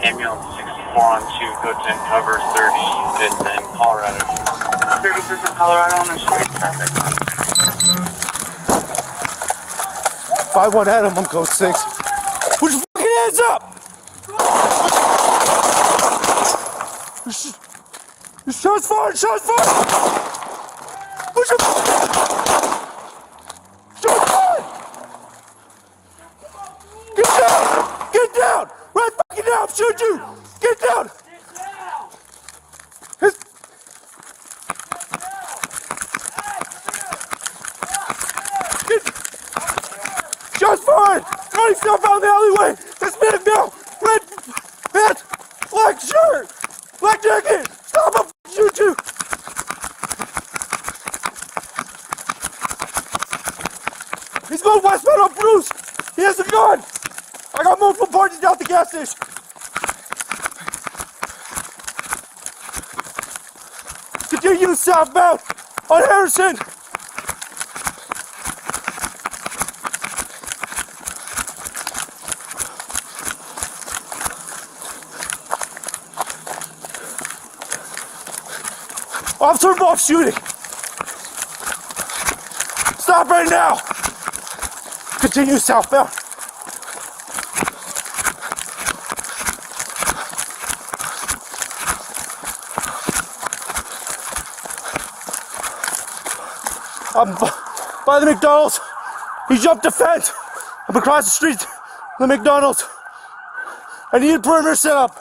ambulance 64 on 2, go to cover 35th and Colorado. 35th and Colorado on the street traffic. 5-1 Adam on code 6. Put your fucking hands up! Shots fired! Shots fired! Put your shots fired! Get down! Get down! Right fucking now! Shoot you! Get down! Shots fired! Running stuff out in the alleyway! This man now! Red pants! Black shirt! Black jacket! Stop! I'll shoot you! He's going westbound on Bruce! He has a gun! I got multiple parties down at the gas station! Continue southbound on Harrison! Officer involved shooting! Stop right now! Continue southbound. I'm by the McDonald's. He jumped the fence. I'm across the street. The McDonald's. I need a perimeter set up.